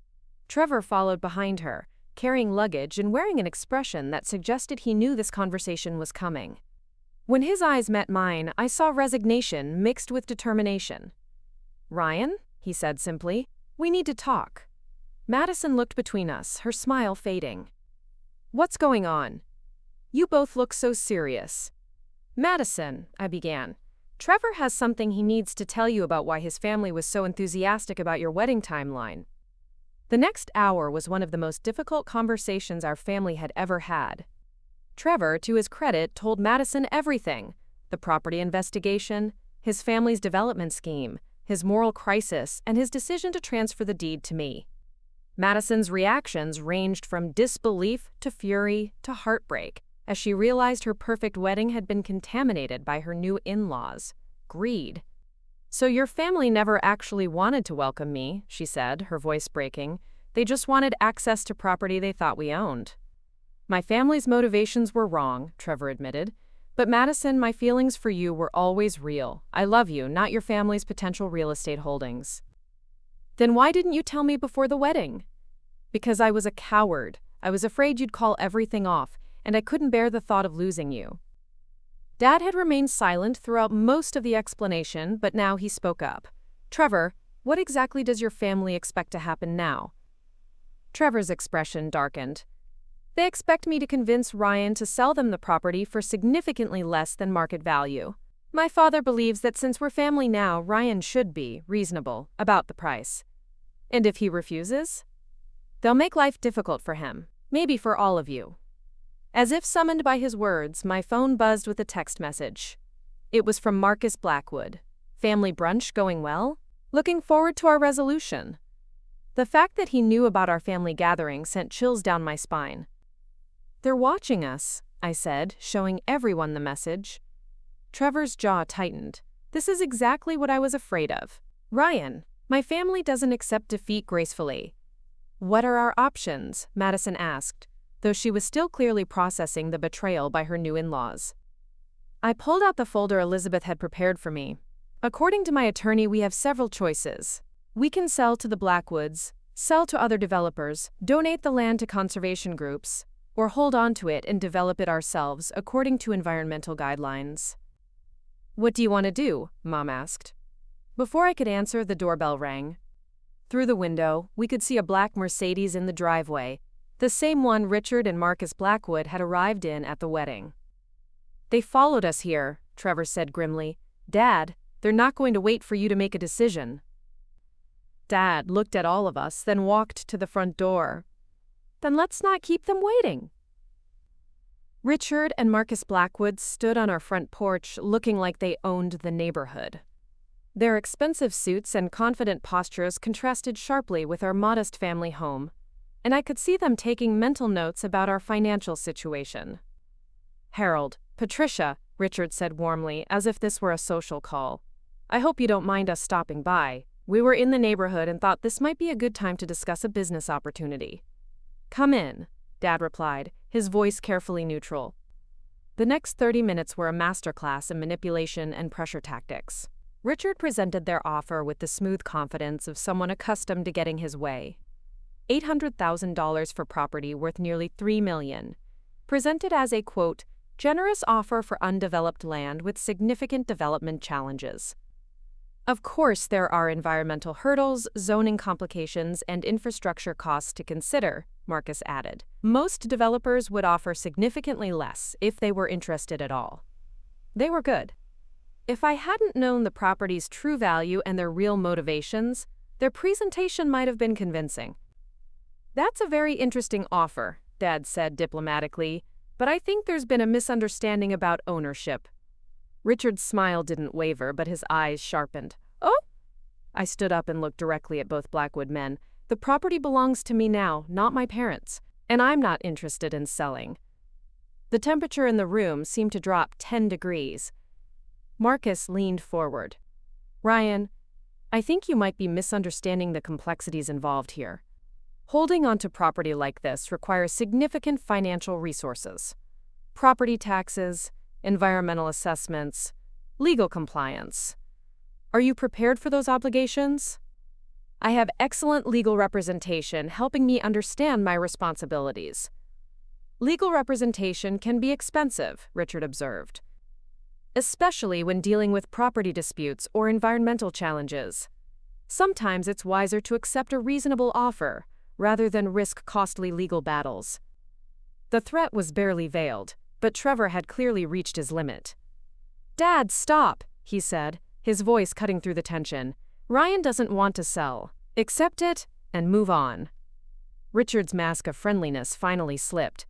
Trevor followed behind her, carrying luggage and wearing an expression that suggested he knew this conversation was coming. When his eyes met mine, I saw resignation mixed with determination. "Ryan," he said simply, "we need to talk." Madison looked between us, her smile fading. "What's going on? You both look so serious." "Madison," I began, "Trevor has something he needs to tell you about why his family was so enthusiastic about your wedding timeline." The next hour was one of the most difficult conversations our family had ever had. Trevor, to his credit, told Madison everything: the property investigation, his family's development scheme, his moral crisis, and his decision to transfer the deed to me. Madison's reactions ranged from disbelief to fury to heartbreak, as she realized her perfect wedding had been contaminated by her new in-laws. Greed. "So your family never actually wanted to welcome me," she said, her voice breaking. "They just wanted access to property they thought we owned." "My family's motivations were wrong," Trevor admitted. "But Madison, my feelings for you were always real. I love you, not your family's potential real estate holdings." "Then why didn't you tell me before the wedding?" "Because I was a coward. I was afraid you'd call everything off, and I couldn't bear the thought of losing you." Dad had remained silent throughout most of the explanation, but now he spoke up. "Trevor, what exactly does your family expect to happen now?" Trevor's expression darkened. "They expect me to convince Ryan to sell them the property for significantly less than market value. My father believes that since we're family now, Ryan should be reasonable about the price. And if he refuses? They'll make life difficult for him, maybe for all of you." As if summoned by his words, my phone buzzed with a text message. It was from Marcus Blackwood. "Family brunch going well? Looking forward to our resolution." The fact that he knew about our family gathering sent chills down my spine. "They're watching us," I said, showing everyone the message. Trevor's jaw tightened. "This is exactly what I was afraid of. Ryan, my family doesn't accept defeat gracefully." "What are our options?" Madison asked, though she was still clearly processing the betrayal by her new in-laws. I pulled out the folder Elizabeth had prepared for me. "According to my attorney, we have several choices. We can sell to the Blackwoods, sell to other developers, donate the land to conservation groups, or hold on to it and develop it ourselves according to environmental guidelines." "What do you want to do?" Mom asked. Before I could answer, the doorbell rang. Through the window, we could see a black Mercedes in the driveway, the same one Richard and Marcus Blackwood had arrived in at the wedding. "They followed us here," Trevor said grimly. "Dad, they're not going to wait for you to make a decision." Dad looked at all of us, then walked to the front door. "Then let's not keep them waiting." Richard and Marcus Blackwood stood on our front porch looking like they owned the neighborhood. Their expensive suits and confident postures contrasted sharply with our modest family home, and I could see them taking mental notes about our financial situation. "Harold, Patricia," Richard said warmly, as if this were a social call. "I hope you don't mind us stopping by. We were in the neighborhood and thought this might be a good time to discuss a business opportunity." "Come in," Dad replied, his voice carefully neutral. The next 30 minutes were a masterclass in manipulation and pressure tactics. Richard presented their offer with the smooth confidence of someone accustomed to getting his way. $800,000 for property worth nearly $3 million, presented as a, quote, generous offer for undeveloped land with significant development challenges. Of course, there are environmental hurdles, zoning complications, and infrastructure costs to consider, Marcus added. Most developers would offer significantly less if they were interested at all. They were good. If I hadn't known the property's true value and their real motivations, their presentation might have been convincing. "That's a very interesting offer," Dad said diplomatically, "but I think there's been a misunderstanding about ownership." Richard's smile didn't waver, but his eyes sharpened. "Oh?" I stood up and looked directly at both Blackwood men. "The property belongs to me now, not my parents, and I'm not interested in selling." The temperature in the room seemed to drop 10 degrees. Marcus leaned forward. "Ryan, I think you might be misunderstanding the complexities involved here. Holding onto property like this requires significant financial resources. Property taxes, environmental assessments, legal compliance. Are you prepared for those obligations?" "I have excellent legal representation helping me understand my responsibilities." "Legal representation can be expensive," Richard observed, "especially when dealing with property disputes or environmental challenges. Sometimes it's wiser to accept a reasonable offer rather than risk costly legal battles." The threat was barely veiled, but Trevor had clearly reached his limit. "Dad, stop," he said, his voice cutting through the tension. "Ryan doesn't want to sell. Accept it and move on." Richard's mask of friendliness finally slipped.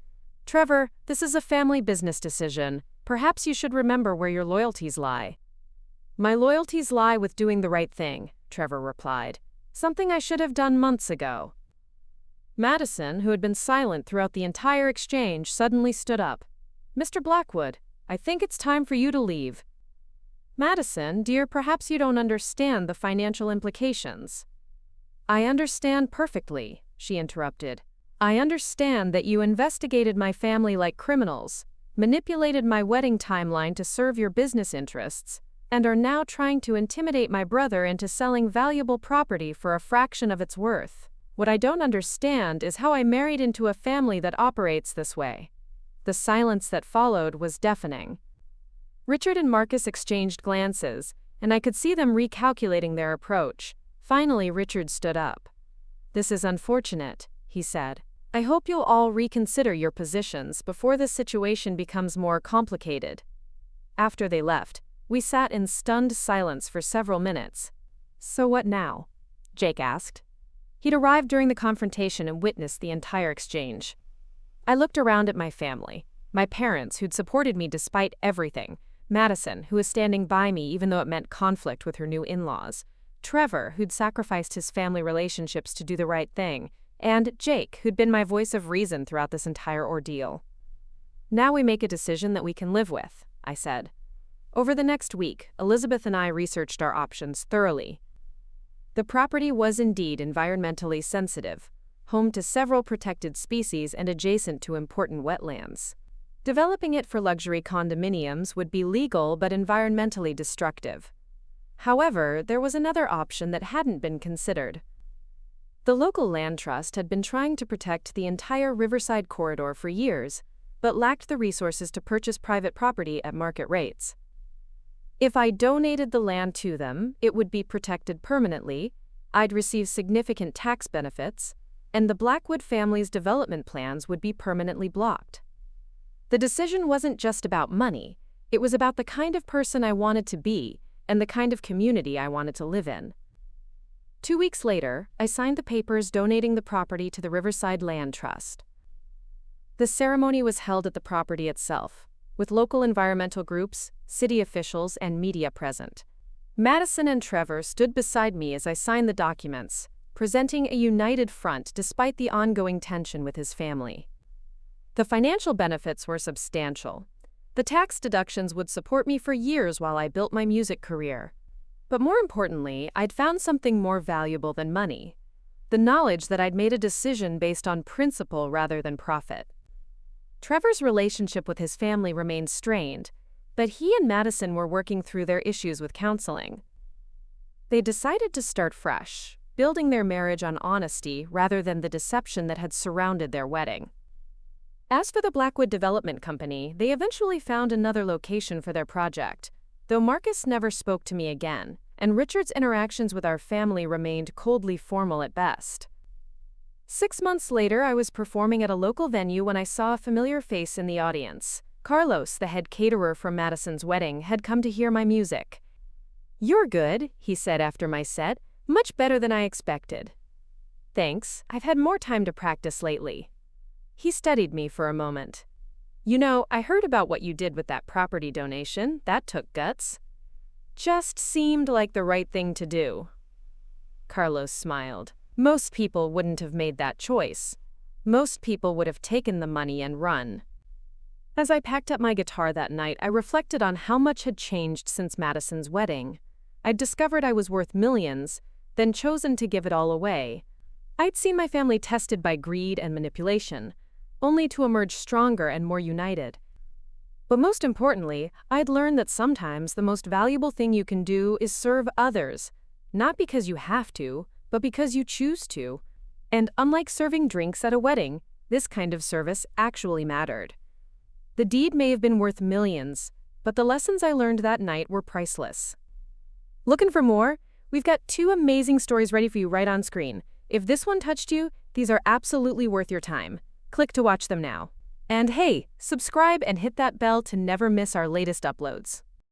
"Trevor, this is a family business decision. Perhaps you should remember where your loyalties lie." "My loyalties lie with doing the right thing," Trevor replied. "Something I should have done months ago." Madison, who had been silent throughout the entire exchange, suddenly stood up. "Mr. Blackwood, I think it's time for you to leave." "Madison, dear, perhaps you don't understand the financial implications." "I understand perfectly," she interrupted. "I understand that you investigated my family like criminals, manipulated my wedding timeline to serve your business interests, and are now trying to intimidate my brother into selling valuable property for a fraction of its worth. What I don't understand is how I married into a family that operates this way." The silence that followed was deafening. Richard and Marcus exchanged glances, and I could see them recalculating their approach. Finally, Richard stood up. "This is unfortunate," he said. "I hope you'll all reconsider your positions before this situation becomes more complicated." After they left, we sat in stunned silence for several minutes. "So what now?" Jake asked. He'd arrived during the confrontation and witnessed the entire exchange. I looked around at my family, my parents who'd supported me despite everything, Madison, who was standing by me even though it meant conflict with her new in-laws, Trevor, who'd sacrificed his family relationships to do the right thing, and Jake, who'd been my voice of reason throughout this entire ordeal. "Now we make a decision that we can live with," I said. Over the next week, Elizabeth and I researched our options thoroughly. The property was indeed environmentally sensitive, home to several protected species and adjacent to important wetlands. Developing it for luxury condominiums would be legal but environmentally destructive. However, there was another option that hadn't been considered. The local land trust had been trying to protect the entire Riverside corridor for years, but lacked the resources to purchase private property at market rates. If I donated the land to them, it would be protected permanently, I'd receive significant tax benefits, and the Blackwood family's development plans would be permanently blocked. The decision wasn't just about money, it was about the kind of person I wanted to be and the kind of community I wanted to live in. 2 weeks later, I signed the papers donating the property to the Riverside Land Trust. The ceremony was held at the property itself, with local environmental groups, city officials, and media present. Madison and Trevor stood beside me as I signed the documents, presenting a united front despite the ongoing tension with his family. The financial benefits were substantial. The tax deductions would support me for years while I built my music career. But more importantly, I'd found something more valuable than money: the knowledge that I'd made a decision based on principle rather than profit. Trevor's relationship with his family remained strained, but he and Madison were working through their issues with counseling. They decided to start fresh, building their marriage on honesty rather than the deception that had surrounded their wedding. As for the Blackwood Development Company, they eventually found another location for their project, though Marcus never spoke to me again, and Richard's interactions with our family remained coldly formal at best. 6 months later, I was performing at a local venue when I saw a familiar face in the audience. Carlos, the head caterer from Madison's wedding, had come to hear my music. "You're good," he said after my set. "Much better than I expected." "Thanks, I've had more time to practice lately." He studied me for a moment. "You know, I heard about what you did with that property donation. That took guts." "Just seemed like the right thing to do." Carlos smiled. "Most people wouldn't have made that choice. Most people would have taken the money and run." As I packed up my guitar that night, I reflected on how much had changed since Madison's wedding. I'd discovered I was worth millions, then chosen to give it all away. I'd seen my family tested by greed and manipulation, only to emerge stronger and more united. But most importantly, I'd learned that sometimes the most valuable thing you can do is serve others, not because you have to, but because you choose to. And unlike serving drinks at a wedding, this kind of service actually mattered. The deed may have been worth millions, but the lessons I learned that night were priceless. Looking for more? We've got 2 amazing stories ready for you right on screen. If this one touched you, these are absolutely worth your time. Click to watch them now. And hey, subscribe and hit that bell to never miss our latest uploads.